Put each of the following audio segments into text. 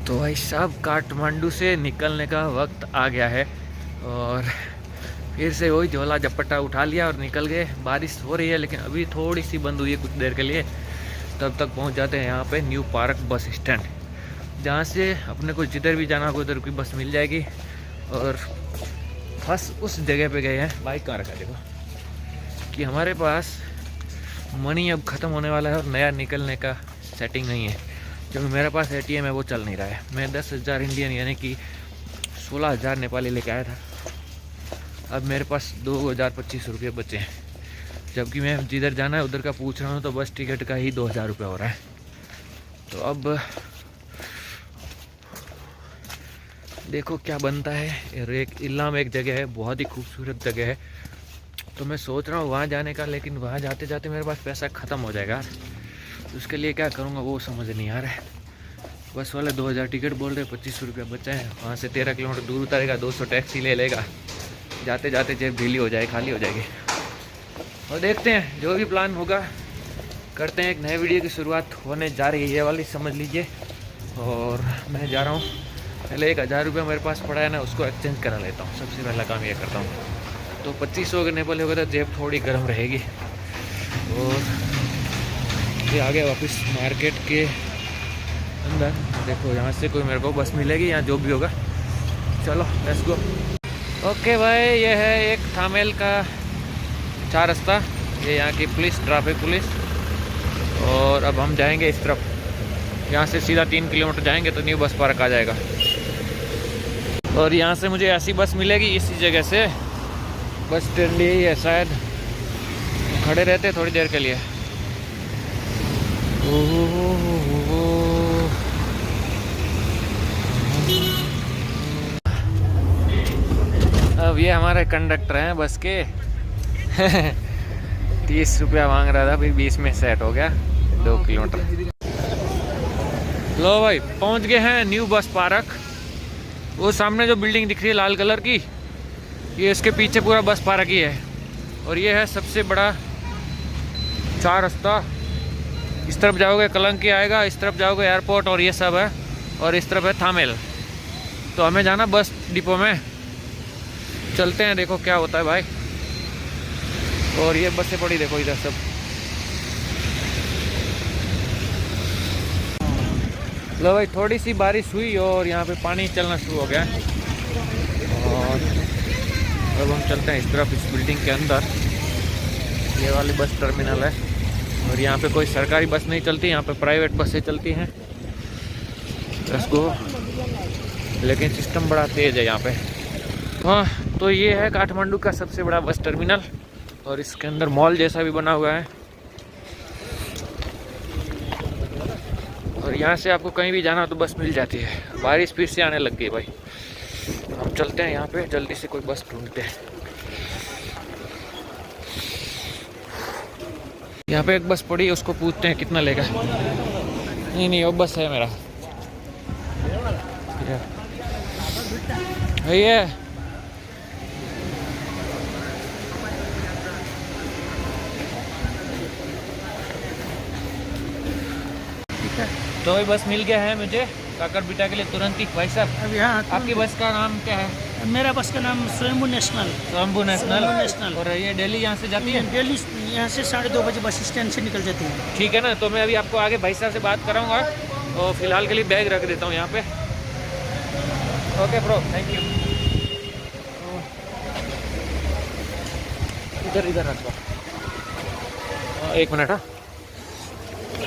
तो भाई साहब काठमांडू से निकलने का वक्त आ गया है और फिर से वही झोला झपट्टा उठा लिया और निकल गए। बारिश हो रही है लेकिन अभी थोड़ी सी बंद हुई है कुछ देर के लिए। तब तक पहुंच जाते हैं यहाँ पे न्यू पार्क बस स्टैंड, जहाँ से अपने को जिधर भी जाना हो उधर की बस मिल जाएगी। और बस उस जगह पे गए हैं, बाइक कहाँ रखा देखो, कि हमारे पास मनी अब ख़त्म होने वाला है और नया निकलने का सेटिंग नहीं है, क्योंकि मेरे पास ATM है वो चल नहीं रहा है। मैं 10,000 इंडियन यानी कि 16,000 नेपाली लेके आया था। अब मेरे पास 2,025 रुपये बचे हैं, जबकि मैं जिधर जाना है उधर का पूछ रहा हूँ तो बस टिकट का ही 2,000 रुपये हो रहा है। तो अब देखो क्या बनता है। एक इलाम एक जगह है, बहुत ही खूबसूरत जगह है, तो मैं सोच रहा हूँ वहाँ जाने का, लेकिन वहाँ जाते जाते मेरे पास पैसा ख़त्म हो जाएगा। तो उसके लिए क्या करूँगा वो समझ नहीं आ रहा है। बस वाले 2,000 टिकट बोल रहे, 25 रुपया बचा है। वहाँ से 13 किलोमीटर दूर उतारेगा, 200 टैक्सी ले लेगा, जाते जाते जेब ढीली हो जाए, खाली हो जाएगी। और देखते हैं जो भी प्लान होगा करते हैं। एक नए वीडियो की शुरुआत होने जा रही है, ये वाली समझ लीजिए। और मैं जा रहा हूँ, पहले 1,000 रुपया मेरे पास पड़ा है ना, उसको एक्सचेंज करा लेता हूँ। सबसे पहला काम ये करता हूँ। तो 2500 अगर नेपाली होगा तो जेब थोड़ी गर्म रहेगी। और ये आ गया वापस मार्केट के अंदर। देखो यहाँ से कोई मेरे को बस मिलेगी या जो भी होगा। चलो लेट्स गो। ओके भाई, ये है एक थामेल का 4 रास्ता, ये यहाँ की पुलिस, ट्रैफिक पुलिस। और अब हम जाएंगे इस तरफ, यहाँ से सीधा 3 किलोमीटर जाएंगे तो न्यू बस पार्क आ जाएगा। और यहाँ से मुझे ऐसी बस मिलेगी इसी जगह से, बस स्टैंड यही है शायद। खड़े रहते थोड़ी देर के लिए। अब ये हमारे कंडक्टर हैं बस के 30 रुपया मांग रहा था, भाई 20 में सेट हो गया 2 किलोमीटर। लो भाई पहुंच गए हैं न्यू बस पार्क। वो सामने जो बिल्डिंग दिख रही है लाल कलर की, ये इसके पीछे पूरा बस पार्क ही है। और ये है सबसे बड़ा 4 रास्ता। इस तरफ जाओगे कलंकी आएगा, इस तरफ जाओगे एयरपोर्ट और ये सब है, और इस तरफ है थामेल। तो हमें जाना बस डिपो में, चलते हैं, देखो क्या होता है भाई। और ये बसें पड़ी देखो इधर सब। लो भाई थोड़ी सी बारिश हुई और यहाँ पे पानी चलना शुरू हो गया। और अब हम चलते हैं इस तरफ, इस बिल्डिंग के अंदर। ये वाली बस टर्मिनल है और यहाँ पे कोई सरकारी बस नहीं चलती, यहाँ पे प्राइवेट बसें चलती हैं। Let's go. लेकिन सिस्टम बड़ा तेज़ है यहाँ पे। हाँ, तो ये है काठमांडू का सबसे बड़ा बस टर्मिनल, और इसके अंदर मॉल जैसा भी बना हुआ है। और यहाँ से आपको कहीं भी जाना तो बस मिल जाती है। बारिश फिर से आने लग गई भाई। हम चलते हैं यहाँ पे, जल्दी से कोई बस ढूंढते हैं। यहाँ पे एक बस पड़ी है, उसको पूछते हैं कितना लेगा। नहीं वो बस है मेरा भैया। तो भाई बस मिल गया है मुझे काकरबिटा के लिए तुरंत ही। भाई साहब अब यहाँ आपकी बस का नाम क्या है? मेरा बस का नाम स्वयंभू नेशनल। स्वयंभू नेशनल। और ये दिल्ली यहाँ से जाती है? दिल्ली यहाँ से 2:30 बजे बस स्टैंड से निकल जाती है। ठीक है ना, तो मैं अभी आपको आगे भाई साहब से बात कराऊंगा और फिलहाल के लिए बैग रख देता हूँ यहाँ पे। Okay bro, thank you. इधर रखो, 1 मिनट। हाँ,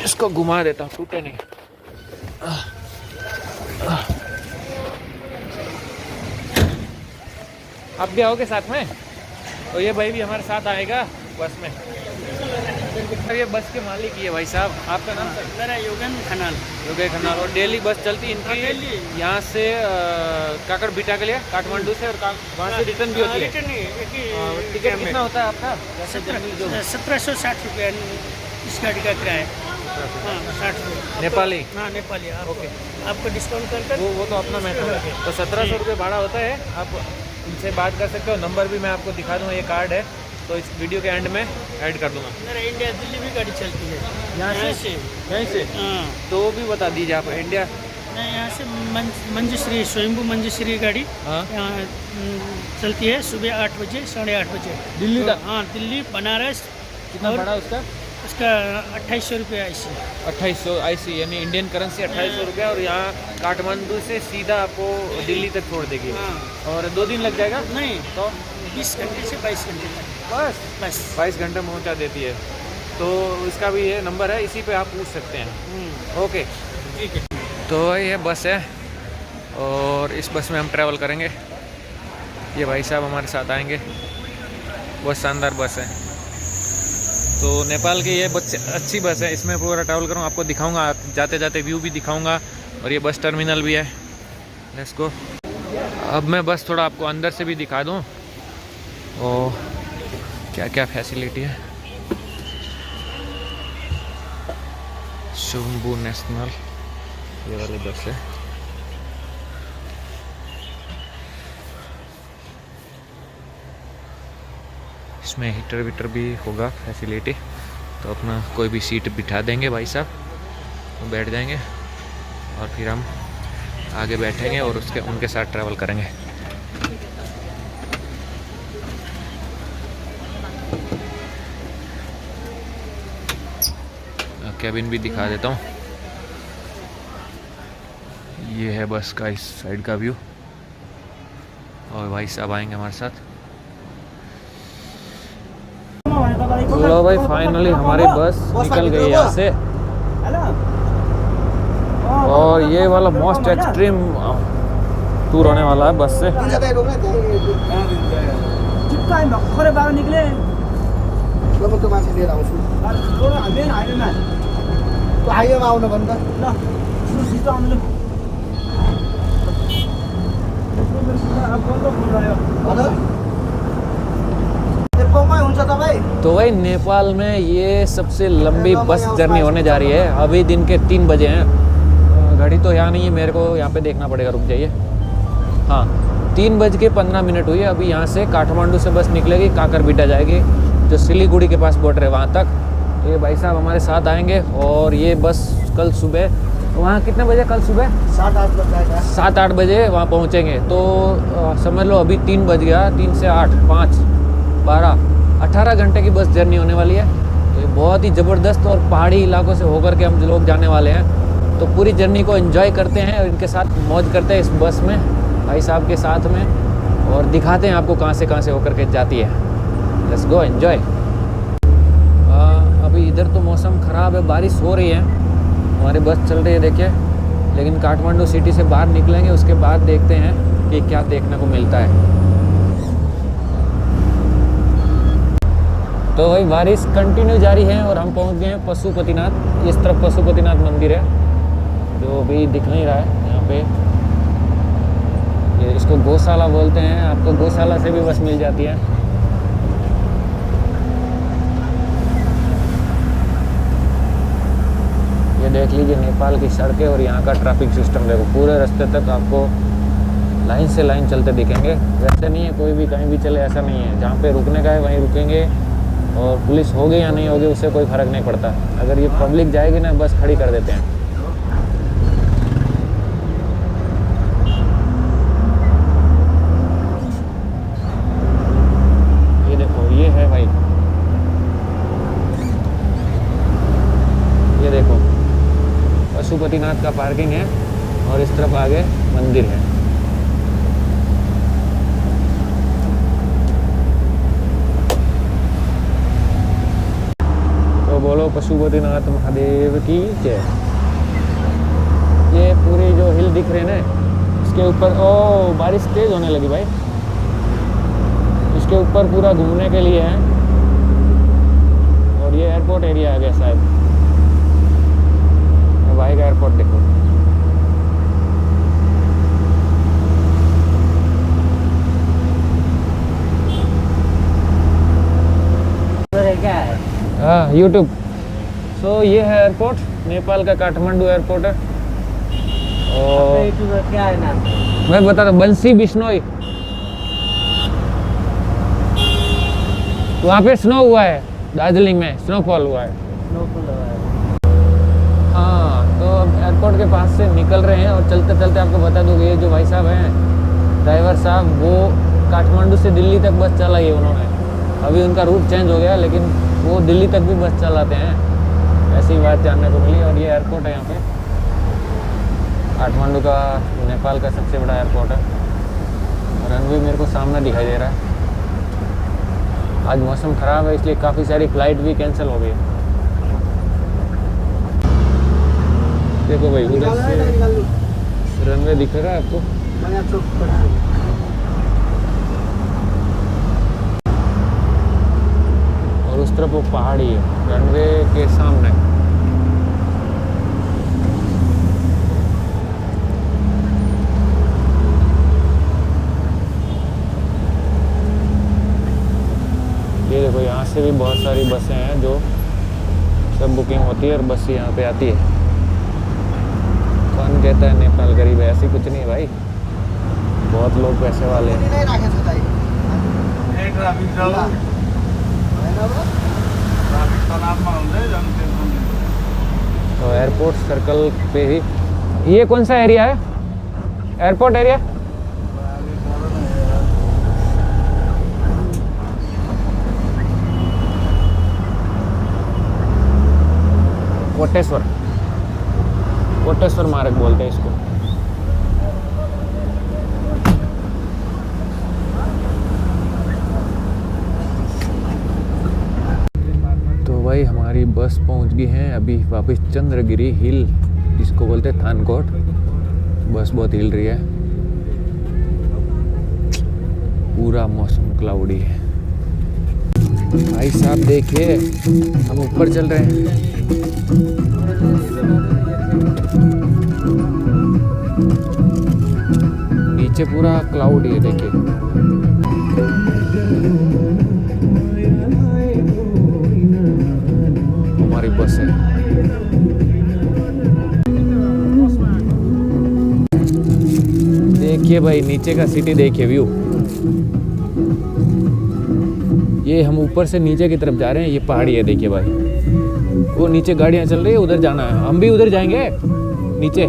इसको घुमा देता हूँ, टूटे नहीं। आप भी आओगे साथ में? तो ये भाई भी हमारे साथ आएगा बस में। ये बस के मालिक ही है भाई साहब। आपका नाम सर? मेरा योगेंद्र खन्नाल। और डेली बस चलती इनकी यहाँ से काकरबिटा के लिए, काठमांडू से, और वहाँ से रिटर्न भी होती है। टिकट कितना होता है आपका? 1760 रुपया इस गाड़ी का किराया। हाँ 60 रुपये नेपाली। हाँ नेपाली। ओके, आपको डिस्काउंट कर वो तो अपना मैटर है। तो 1700 रुपये भाड़ा होता है। आप इनसे बात कर सकते हो। नंबर भी मैं आपको दिखा दूँगा, ये कार्ड है तो इस वीडियो के एंड में ऐड कर दूँगा। मेरा इंडिया दिल्ली भी गाड़ी चलती है यहाँ से। यहीं से? हाँ। तो वो भी बता दीजिए आप। इंडिया नहीं, यहाँ से मंजूश्री स्वयंभू मंजूश्री गाड़ी हाँ यहाँ चलती है सुबह 8 बजे 8:30 बजे दिल्ली तो, तक? हाँ दिल्ली बनारस। कितना और पड़ा उसका? उसका 2800 रुपये ऐसे। 2800 IC यानी इंडियन करेंसी 2800 रुपया, और यहाँ काठमांडू से सीधा आपको दिल्ली तक छोड़ देगी। हाँ और 2 दिन लग जाएगा नहीं, तो 20 घंटे से 22 घंटे तक बस बस। 22 घंटे में पहुँचा देती है। तो इसका भी ये नंबर है, इसी पे आप पूछ सकते हैं। ओके ठीक है। तो ये बस है और इस बस में हम ट्रैवल करेंगे। ये भाई साहब हमारे साथ आएंगे। बहुत शानदार बस है। तो नेपाल की ये बस अच्छी बस है, इसमें पूरा ट्रैवल करूँ, आपको दिखाऊंगा, जाते जाते व्यू भी दिखाऊंगा, और ये बस टर्मिनल भी है। Let's go. अब मैं बस थोड़ा आपको अंदर से भी दिखा दूँ और क्या क्या फैसिलिटी है। स्वयंभू नेशनल ये वाली बस है। इसमें हीटर वीटर भी होगा फैसिलिटी, तो अपना कोई भी सीट बिठा देंगे भाई साहब, तो बैठ जाएंगे और फिर हम आगे बैठेंगे और उनके साथ ट्रैवल करेंगे। कैबिन भी दिखा देता हूँ। ये है बस का इस साइड का व्यू, और भाई साहब आएंगे हमारे साथ। लो भाई, फाइनली हमारी बस निकल गई यहाँ से, और ये वाला मोस्ट एक्सट्रीम टूर होने वाला है बस से। तो भाई नेपाल में ये सबसे लंबी बस जर्नी होने जा रही है। अभी दिन के 3 बजे हैं, घड़ी तो यहाँ नहीं है, मेरे को यहाँ पे देखना पड़ेगा, रुक जाइए। हाँ, 3:15 हुई है। अभी यहाँ से काठमांडू से बस निकलेगी, काकरबिटा जाएगी, जो सिलीगुड़ी के पास बॉर्डर है वहाँ तक। तो ये भाई साहब हमारे साथ आएंगे, और ये बस कल सुबह वहाँ कितने बजे, कल सुबह 7-8 बज जाएगा। 7-8 बजे वहाँ पहुँचेंगे। तो समझ लो अभी 3 बज गया, 3 से 8, 5, 12, 18 घंटे की बस जर्नी होने वाली है। तो ये बहुत ही ज़बरदस्त, और पहाड़ी इलाकों से होकर के हम लोग जाने वाले हैं। तो पूरी जर्नी को एंजॉय करते हैं और इनके साथ मौज करते हैं इस बस में, भाई साहब के साथ में, और दिखाते हैं आपको कहाँ से होकर के जाती है। Let's go enjoy. अभी इधर तो मौसम ख़राब है, बारिश हो रही है, हमारी बस चल रही है देखिए, लेकिन काठमांडू सिटी से बाहर निकलेंगे उसके बाद देखते हैं कि क्या देखने को मिलता है। तो भाई बारिश कंटिन्यू जारी है, और हम पहुंच गए हैं पशुपतिनाथ। इस तरफ पशुपतिनाथ मंदिर है, जो अभी दिख नहीं रहा है यहाँ पे। ये इसको गौशाला बोलते हैं, आपको गौशाला से भी बस मिल जाती है। ये देख लीजिए नेपाल की सड़कें और यहाँ का ट्रैफिक सिस्टम देखो, पूरे रास्ते तक आपको लाइन से लाइन चलते दिखेंगे। वैसे नहीं है कोई भी कहीं भी चले, ऐसा नहीं है, जहाँ पे रुकने का है वहीं रुकेंगे, और पुलिस होगी या नहीं होगी उससे कोई फ़र्क नहीं पड़ता। अगर ये पब्लिक जाएगी ना, बस खड़ी कर देते हैं। ये देखो, ये है भाई, ये देखो पशुपतिनाथ का पार्किंग है, और इस तरफ आगे मंदिर है। तो बोलो पशुपतिनाथ महादेव की जय। ये पूरी जो हिल दिख रहे हैं ना, इसके ऊपर ओ बारिश तेज होने लगी भाई, इसके ऊपर पूरा घूमने के लिए है, और ये एयरपोर्ट एरिया आ गया शायद। भाई का एयरपोर्ट देखो, क्या है? हाँ यूट्यूब। सो ये है एयरपोर्ट, नेपाल का काठमांडू एयरपोर्ट है। और क्या है नाम? मैं बता रहा हूँ, बंसी बिश्नोई। वहाँ पे स्नो हुआ है, दार्जिलिंग में स्नोफॉल हुआ है। हाँ, तो अब एयरपोर्ट के पास से निकल रहे हैं और चलते चलते आपको बता दूँ ये जो भाई साहब हैं, ड्राइवर साहब, वो काठमांडू से दिल्ली तक बस चलाई है उन्होंने। अभी उनका रूट चेंज हो गया, लेकिन वो दिल्ली तक भी बस चलाते हैं। ऐसी बात जानने को मिली। और ये एयरपोर्ट है यहाँ पे, काठमांडू का, नेपाल का सबसे बड़ा एयरपोर्ट है। रनवे मेरे को सामने दिखाई दे रहा है। आज मौसम ख़राब है, इसलिए काफ़ी सारी फ़्लाइट भी कैंसिल हो गई है। देखो भाई, उधर से रनवे दिख रहा है आपको। और उस तरफ वो पहाड़ी है रनवे के सामने। ये देखो, यहाँ से भी बहुत सारी बसें हैं जो सब बुकिंग होती है और बस यहाँ पे आती है। कौन कहता है नेपाल गरीब है? ऐसी कुछ नहीं है भाई, बहुत लोग पैसे वाले हैं। तो एयरपोर्ट सर्कल पे ही, ये कौन सा एरिया है? Airport area? कोटेश्वर, कोटेश्वर मार्ग बोलते हैं इसको। तो भाई हमारी बस पहुंच गई है अभी वापस चंद्रगिरी हिल, जिसको बोलते हैं थानकोट। बस बहुत हिल रही है, पूरा मौसम क्लाउडी है। भाई साहब देखिए, हम ऊपर चल रहे हैं। नीचे पूरा क्लाउडी है, देखिए। हमारी बस है। देखिए भाई, नीचे का सिटी देखिए, व्यू। ये हम ऊपर से नीचे की तरफ जा रहे हैं, ये पहाड़ी है देखिए भाई। वो नीचे गाड़ियां चल रही है, उधर जाना है, हम भी उधर जाएंगे नीचे।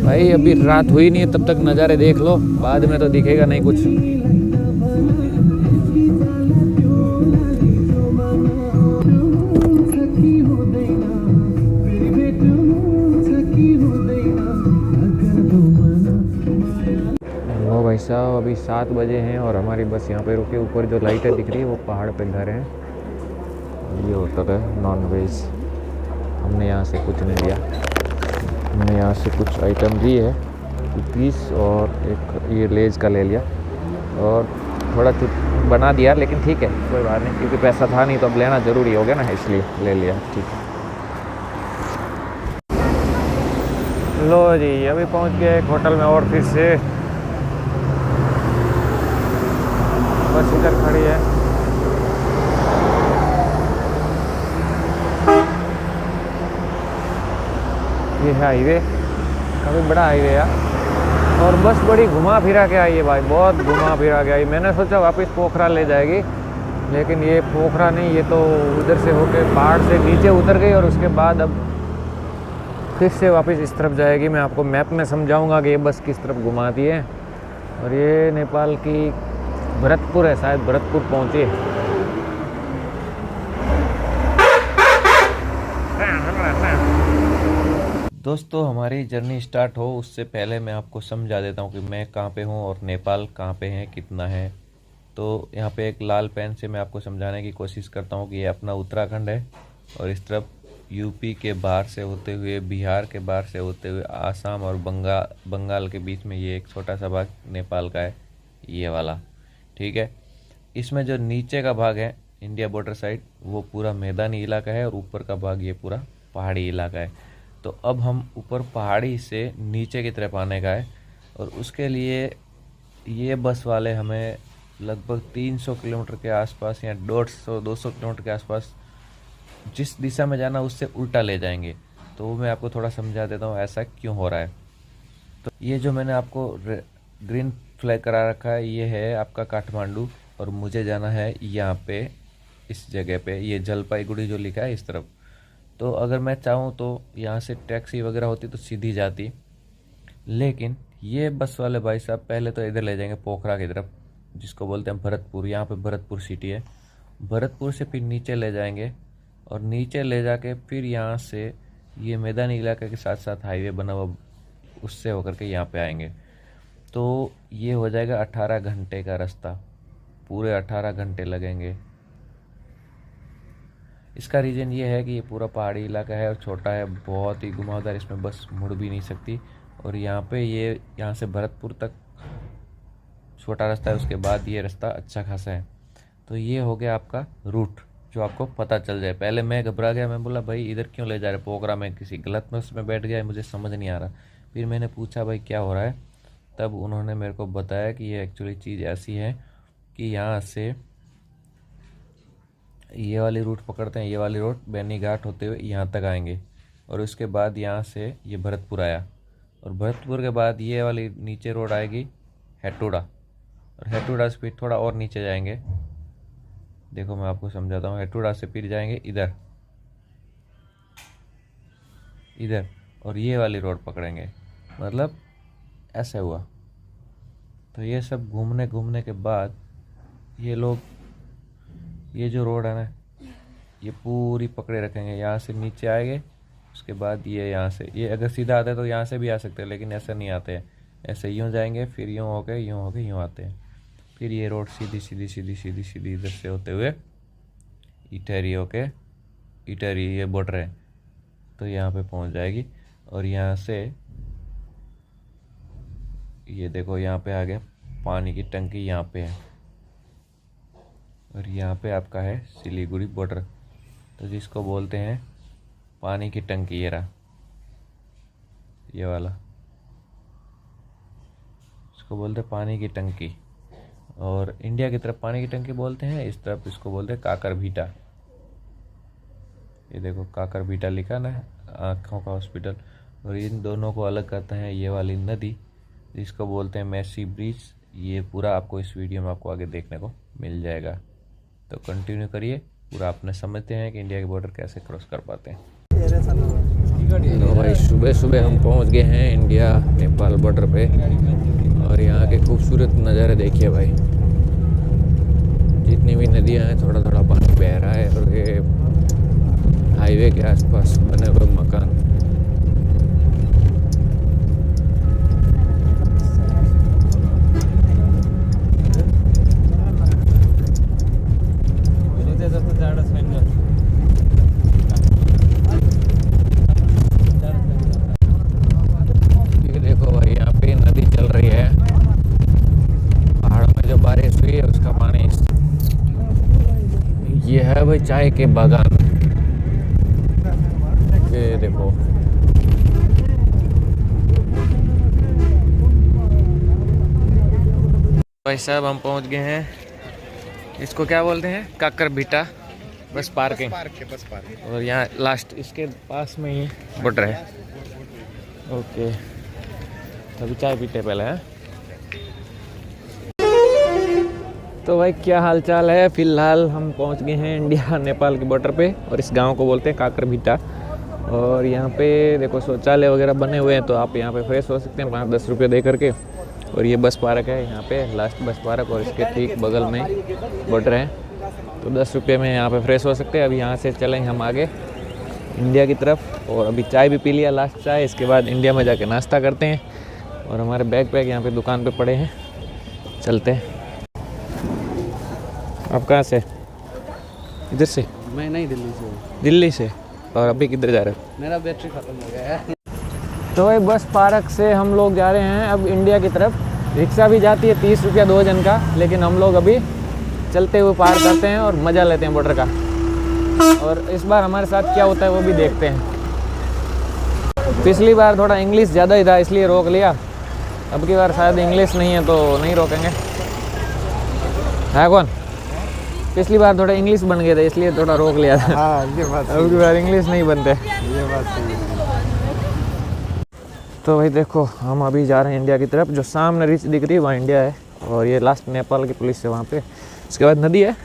भाई अभी रात हुई नहीं है, तब तक नज़ारे देख लो, बाद में तो दिखेगा नहीं कुछ। भाई साहब अभी 7 बजे हैं और हमारी बस यहाँ पे रुकी। ऊपर जो लाइटें दिख रही है वो पहाड़ पे घर हैं। ये होटल है नॉन वेज। हमने यहाँ से कुछ नहीं लिया, हमने यहाँ से कुछ आइटम ली है, कुकीज़ और एक ये लेज का ले लिया और थोड़ा बना दिया, लेकिन ठीक है कोई बात नहीं, क्योंकि पैसा था नहीं तो अब लेना ज़रूरी हो गया ना, इसलिए ले लिया। ठीक है, लो जी अभी पहुँच गए एक होटल में और फिर से बस इधर खड़ी है। ये है हाईवे, काफ़ी बड़ा हाईवे है और बस बड़ी घुमा फिरा के आई है भाई, बहुत घुमा फिरा के आई। मैंने सोचा वापस पोखरा ले जाएगी, लेकिन ये पोखरा नहीं, ये तो उधर से होके पहाड़ से नीचे उतर गई और उसके बाद अब फिर से वापस इस तरफ जाएगी। मैं आपको मैप में समझाऊंगा कि ये बस किस तरफ घुमाती है। और ये नेपाल की भरतपुर है, शायद भरतपुर पहुंची है। दोस्तों हमारी जर्नी स्टार्ट हो उससे पहले मैं आपको समझा देता हूँ कि मैं कहाँ पे हूँ और नेपाल कहाँ पे है, कितना है। तो यहाँ पे एक लाल पेन से मैं आपको समझाने की कोशिश करता हूँ कि ये अपना उत्तराखंड है और इस तरफ यूपी के बाहर से होते हुए, बिहार के बाहर से होते हुए आसाम और बंगाल के बीच में ये एक छोटा सा भाग नेपाल का है, ये वाला। ठीक है, इसमें जो नीचे का भाग है इंडिया बॉर्डर साइड, वो पूरा मैदानी इलाका है और ऊपर का भाग ये पूरा पहाड़ी इलाका है। तो अब हम ऊपर पहाड़ी से नीचे की तरफ आने का है और उसके लिए ये बस वाले हमें लगभग 300 किलोमीटर के आसपास या 150-200 किलोमीटर के आसपास जिस दिशा में जाना उससे उल्टा ले जाएंगे। तो वो मैं आपको थोड़ा समझा देता हूँ ऐसा क्यों हो रहा है। तो ये जो मैंने आपको ग्रीन फ्लैग करा रखा है, ये है आपका काठमांडू और मुझे जाना है यहाँ पे इस जगह पे, ये जलपाईगुड़ी जो लिखा है इस तरफ। तो अगर मैं चाहूँ तो यहाँ से टैक्सी वगैरह होती तो सीधी जाती, लेकिन ये बस वाले भाई साहब पहले तो इधर ले जाएंगे पोखरा की तरफ, जिसको बोलते हैं भरतपुर। यहाँ पे भरतपुर सिटी है। भरतपुर से फिर नीचे ले जाएंगे और नीचे ले जाके फिर यहाँ से ये मैदानी इलाके के साथ साथ हाईवे बना हुआ, उससे होकर के यहाँ पे आएंगे। तो ये हो जाएगा 18 घंटे का रास्ता, पूरे 18 घंटे लगेंगे। इसका रीज़न ये है कि ये पूरा पहाड़ी इलाका है और छोटा है, बहुत ही घुमावदार, इसमें बस मुड़ भी नहीं सकती। और यहाँ पे ये यहाँ से भरतपुर तक छोटा रास्ता है, उसके बाद ये रास्ता अच्छा खासा है। तो ये हो गया आपका रूट, जो आपको पता चल जाए। पहले मैं घबरा गया, मैं बोला भाई इधर क्यों ले जा रहे, पोखरा में किसी गलत बस में बैठ गया, मुझे समझ नहीं आ रहा। फिर मैंने पूछा भाई क्या हो रहा है, तब उन्होंने मेरे को बताया कि ये एक्चुअली चीज़ ऐसी है कि यहाँ से ये वाली रूट पकड़ते हैं, ये वाली रूट बैनी घाट होते हुए यहाँ तक आएंगे और उसके बाद यहाँ से ये भरतपुर आया और भरतपुर के बाद ये वाली नीचे रोड आएगी हेटूड़ा, और हेटूड़ा से फिर थोड़ा और नीचे जाएंगे। देखो मैं आपको समझाता हूँ, हेटूड़ा से फिर जाएंगे इधर इधर और ये वाली रोड पकड़ेंगे, मतलब ऐसे हुआ। तो ये सब घूमने घूमने के बाद ये लोग ये जो रोड है ना ये पूरी पकड़े रखेंगे। यहाँ से नीचे आएंगे, उसके बाद ये यहाँ से, ये अगर सीधा आते हैं तो यहाँ से भी आ सकते हैं, लेकिन ऐसा नहीं आते हैं। ऐसे यूँ जाएंगे, फिर यूँ होके यूँ आते हैं, फिर ये रोड सीधी सीधी सीधी सीधी सीधी इधर से होते हुए इटहरी होके, इटहरी ये बॉर्डर है तो यहाँ पे पहुँच जाएगी। और यहाँ से ये देखो यहाँ पे आ गया, पानी की टंकी यहाँ पे है और यहाँ पे आपका है सिलीगुड़ी बॉर्डर, तो जिसको बोलते हैं पानी की टंकी। ये रहा ये वाला, इसको बोलते हैं पानी की टंकी। और इंडिया की तरफ पानी की टंकी बोलते हैं, इस तरफ इसको बोलते हैं काकरभीटा। ये देखो काकरभीटा लिखा ना, आँखों का हॉस्पिटल। और इन दोनों को अलग करता है ये वाली नदी, जिसको बोलते हैं मैसी ब्रिज। ये पूरा आपको इस वीडियो में आपको आगे देखने को मिल जाएगा, तो कंटिन्यू करिए पूरा। अपने समझते हैं कि इंडिया के बॉर्डर कैसे क्रॉस कर पाते हैं। तो भाई सुबह सुबह हम पहुंच गए हैं इंडिया नेपाल बॉर्डर पे, और यहाँ के खूबसूरत नज़ारे देखिए भाई। जितनी भी नदियाँ हैं थोड़ा थोड़ा पानी बह रहा है, और ये हाईवे के आसपास बने हुए मकान। ये है भाई चाय के बागान, ये देखो। भाई साहब हम पहुंच गए हैं, इसको क्या बोलते हैं, काकरभीटा बस पार्किंग। और यहाँ लास्ट इसके पास में ही बॉर्डर है। ओके, अभी चाय पीते पहले हैं। तो भाई क्या हाल चाल है। फ़िलहाल हम पहुंच गए हैं इंडिया नेपाल के बॉर्डर पे, और इस गांव को बोलते हैं काकरभीटा। और यहाँ पे देखो शौचालय वगैरह बने हुए हैं, तो आप यहाँ पे फ्रेश हो सकते हैं 5-10 रुपये दे करके। और ये बस पार्क है यहाँ पे, लास्ट बस पार्क, और इसके ठीक बगल में बॉर्डर है, तो 10 रुपये में यहाँ पे फ्रेश हो सकते हैं। अभी यहाँ से चलेंगे हम आगे इंडिया की तरफ, और अभी चाय भी पी लिया, लास्ट चाय। इसके बाद इंडिया में जाके नाश्ता करते हैं, और हमारे बैग पैक यहाँ पे दुकान पे पड़े हैं, चलते हैं। आप कहाँ से? इधर से? मैं नहीं, दिल्ली से। दिल्ली से? और अभी किधर जा रहे हो? मेरा बैटरी ख़त्म हो गया है। तो भाई बस पार्क से हम लोग जा रहे हैं अब इंडिया की तरफ। रिक्शा भी जाती है 30 रुपया 2 जन का, लेकिन हम लोग अभी चलते हुए पार करते हैं और मज़ा लेते हैं बॉर्डर का। और इस बार हमारे साथ क्या होता है वो भी देखते हैं। पिछली बार थोड़ा इंग्लिश ज़्यादा ही था, इसलिए रोक लिया। अब की बार शायद इंग्लिश नहीं है तो नहीं रोकेंगे। है कौन? पिछली बार थोड़ा इंग्लिश बन गए थे, इसलिए थोड़ा रोक लिया था। हाँ, ये बात अब की बार इंग्लिश नहीं बनते। ये बात सही है। तो भाई देखो हम अभी जा रहे हैं इंडिया की तरफ। जो सामने रिच दिख रही है वहाँ इंडिया है, और ये लास्ट नेपाल की पुलिस है वहाँ पे। उसके बाद नदी है,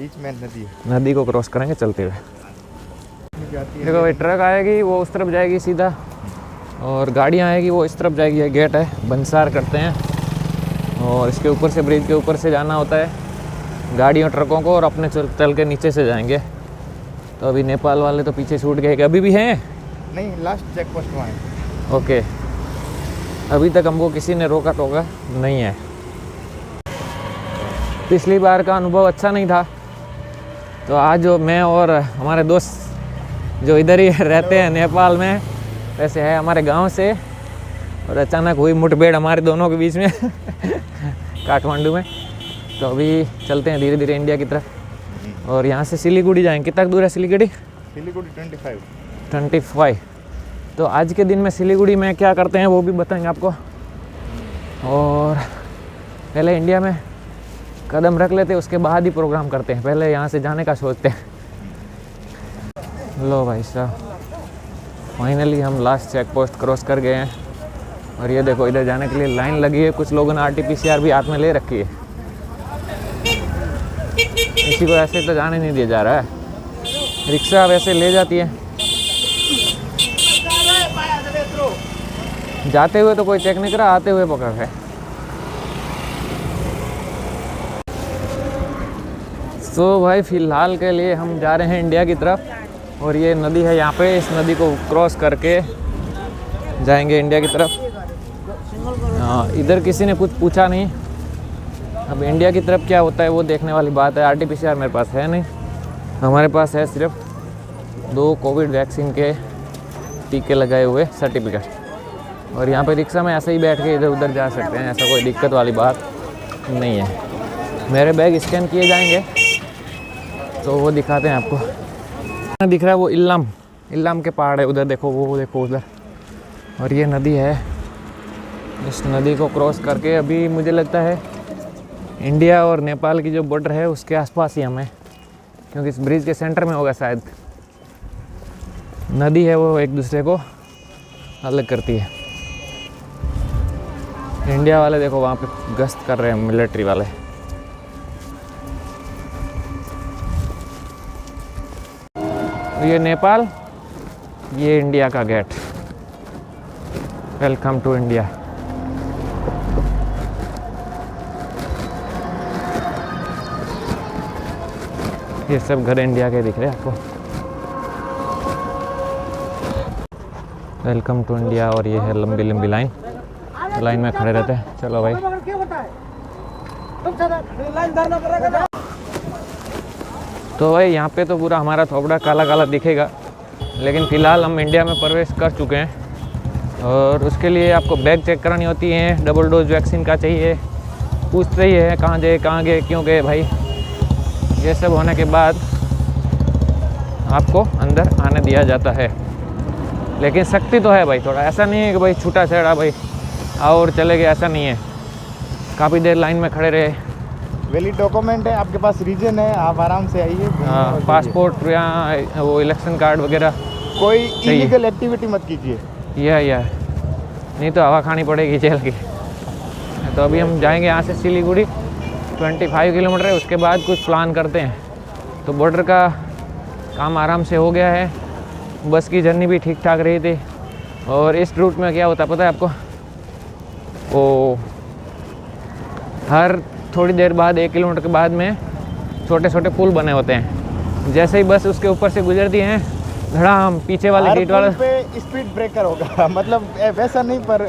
बीच में नदी नदी को क्रॉस करेंगे चलते हुए। देखो भाई ट्रक आएगी वो उस तरफ जाएगी सीधा, और गाड़ियाँ आएगी वो इस तरफ जाएगी। ये गेट है, बंसार करते हैं, और इसके ऊपर से ब्रिज के ऊपर से जाना होता है गाड़ियों ट्रकों को, और अपने चल के नीचे से जाएंगे। तो अभी नेपाल वाले तो पीछे छूट गए, अभी भी हैं? नहीं, लास्ट चेक पोस्ट वहाँ है। ओके, अभी तक हमको किसी ने रोका टोका नहीं है। पिछली बार का अनुभव अच्छा नहीं था, तो आज जो मैं और हमारे दोस्त जो इधर ही रहते हैं नेपाल में, वैसे है हमारे गांव से, और अचानक हुई मुठभेड़ हमारे दोनों के बीच में काठमांडू में। तो अभी चलते हैं धीरे धीरे इंडिया की तरफ, और यहाँ से सिलीगुड़ी जाएंगे। कितना दूर है सिलीगुड़ी? सिलीगुड़ी 25। तो आज के दिन में सिलीगुड़ी में क्या करते हैं वो भी बताएंगे आपको, और पहले इंडिया में कदम रख लेते हैं, उसके बाद ही प्रोग्राम करते हैं। पहले यहाँ से जाने का सोचते हैं। लो भाई साहब, फाइनली हम लास्ट चेक पोस्ट क्रॉस कर गए हैं, और ये देखो इधर जाने के लिए लाइन लगी है। कुछ लोगों ने RT-PCR भी हाथ में ले रखी है। किसी को ऐसे तो जाने नहीं दिया जा रहा है। रिक्शा वैसे ले जाती है, जाते हुए तो कोई चेक नहीं करा, आते हुए पकड़ है। तो भाई फ़िलहाल के लिए हम जा रहे हैं इंडिया की तरफ, और ये नदी है यहाँ पे, इस नदी को क्रॉस करके जाएंगे इंडिया की तरफ। हाँ, इधर किसी ने कुछ पूछा नहीं। अब इंडिया की तरफ क्या होता है वो देखने वाली बात है। RT-PCR मेरे पास है नहीं, हमारे पास है सिर्फ 2 कोविड वैक्सीन के टीके लगाए हुए सर्टिफिकेट। और यहाँ पे रिक्शा में ऐसे ही बैठ के इधर उधर जा सकते हैं, ऐसा कोई दिक्कत वाली बात नहीं है। मेरे बैग स्कैन किए जाएंगे तो वो दिखाते हैं आपको। दिख रहा है वो इल्लाम के पहाड़ है उधर, देखो वो देखो उधर, और ये नदी है। इस नदी को क्रॉस करके अभी मुझे लगता है इंडिया और नेपाल की जो बॉर्डर है उसके आसपास ही हमें, क्योंकि इस ब्रिज के सेंटर में होगा शायद। नदी है वो एक दूसरे को अलग करती है। इंडिया वाले देखो वहाँ पे गश्त कर रहे हैं, मिलिट्री वाले। ये नेपाल, ये इंडिया का गेट। Welcome to India. ये सब घर इंडिया के दिख रहे हैं आपको। Welcome to India. और ये है लंबी लंबी लाइन में खड़े रहते हैं। चलो भाई, तो भाई यहाँ पे तो पूरा हमारा थोपड़ा काला काला दिखेगा, लेकिन फ़िलहाल हम इंडिया में प्रवेश कर चुके हैं। और उसके लिए आपको बैग चेक करानी होती है, डबल डोज वैक्सीन का चाहिए, पूछते ही है कहाँ गए क्यों गए भाई। ये सब होने के बाद आपको अंदर आने दिया जाता है, लेकिन सख्ती तो है भाई थोड़ा। ऐसा नहीं है कि भाई छूटा छेड़ा भाई आओ और चले गए, ऐसा नहीं है। काफ़ी देर लाइन में खड़े रहे। वैलिड डॉक्यूमेंट है आपके पास, रीजन है, आप आराम से आइए। हाँ, पासपोर्ट या वो इलेक्शन कार्ड वगैरह, कोई इलीगल एक्टिविटी मत कीजिए। या नहीं तो हवा खानी पड़ेगी जेल की। तो अभी हम जाएंगे यहाँ से सिलीगुड़ी, 25 किलोमीटर है। उसके बाद कुछ प्लान करते हैं। तो बॉर्डर का काम आराम से हो गया है, बस की जर्नी भी ठीक ठाक रही थी। और इस रूट में क्या होता है पता है आपको, वो हर थोड़ी देर बाद 1 किलोमीटर के बाद में छोटे छोटे पुल बने होते हैं। जैसे ही बस उसके ऊपर से गुजरती हैं, धड़ाम पीछे वाले गेट वाला पे स्पीड ब्रेकर होगा मतलब वैसा नहीं, पर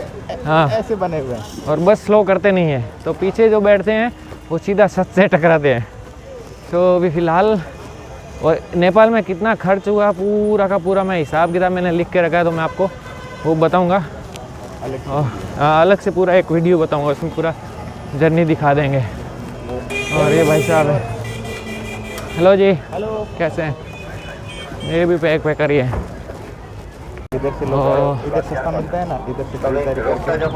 हाँ ऐसे बने हुए हैं। और बस स्लो करते नहीं है, तो पीछे जो बैठते हैं वो सीधा छत से टकराते हैं। तो अभी फ़िलहाल, और नेपाल में कितना खर्च हुआ पूरा का पूरा मैं हिसाब किताब मैंने लिख के रखा है, तो मैं आपको वो बताऊंगा अलग से पूरा एक वीडियो बताऊंगा, उसमें पूरा जर्नी दिखा देंगे। और ये भाई साहब है। हेलो जी। हेलो, कैसे हैं? ये भी पैक करिए। इधर से लोग इधर सस्ता मिलता है ना, इधर से खरीदारी करके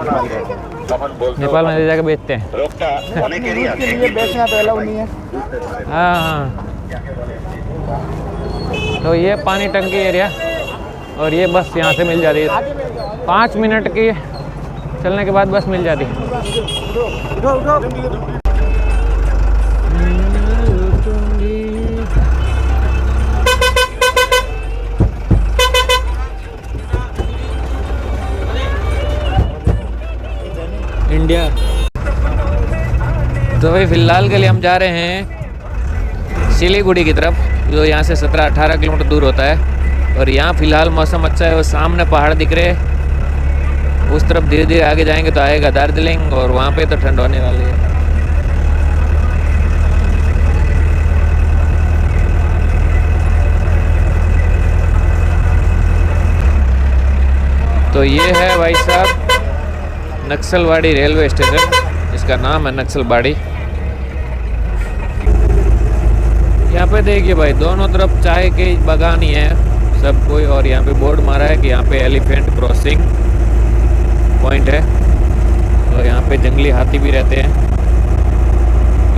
नेपाल में ले जाकर बेचते हैं। के लिए बेचना तो अलाउ नहीं है। हाँ, तो ये पानी टंकी एरिया, और ये बस यहाँ से मिल जाती है। 5 मिनट की चलने के बाद बस मिल जाती है। इंडिया। तो भाई फ़िलहाल के लिए हम जा रहे हैं सिलीगुड़ी की तरफ, जो यहाँ से 17-18 किलोमीटर दूर होता है। और यहाँ फ़िलहाल मौसम अच्छा है, वो सामने पहाड़ दिख रहे हैं। उस तरफ धीरे धीरे आगे जाएंगे तो आएगा दार्जिलिंग, और वहाँ पे तो ठंड होने वाली है। तो ये है भाई साहब नक्सलबाड़ी रेलवे स्टेशन, इसका नाम है नक्सलबाड़ी। यहाँ पे देखिए भाई दोनों तरफ चाय के बागान ही है सब कोई, और यहाँ पे बोर्ड मारा है कि यहाँ पे एलिफेंट क्रॉसिंग पॉइंट है। तो यहाँ पे जंगली हाथी भी रहते हैं।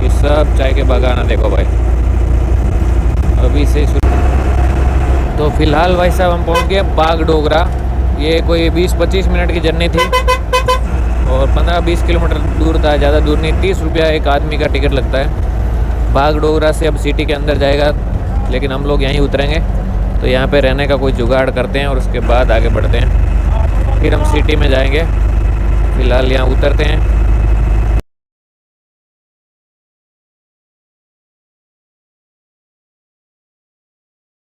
ये सब चाय के बागान है, देखो भाई अभी से तो फिलहाल भाई साहब हम पहुँच गए बागडोगरा। ये कोई 20-25 मिनट की जर्नी थी और 15-20 किलोमीटर दूर था, ज़्यादा दूर नहीं। 30 रुपया एक आदमी का टिकट लगता है। बागडोगरा से अब सिटी के अंदर जाएगा, लेकिन हम लोग यहीं उतरेंगे। तो यहाँ पे रहने का कोई जुगाड़ करते हैं और उसके बाद आगे बढ़ते हैं, फिर हम सिटी में जाएंगे। फ़िलहाल यहाँ उतरते हैं।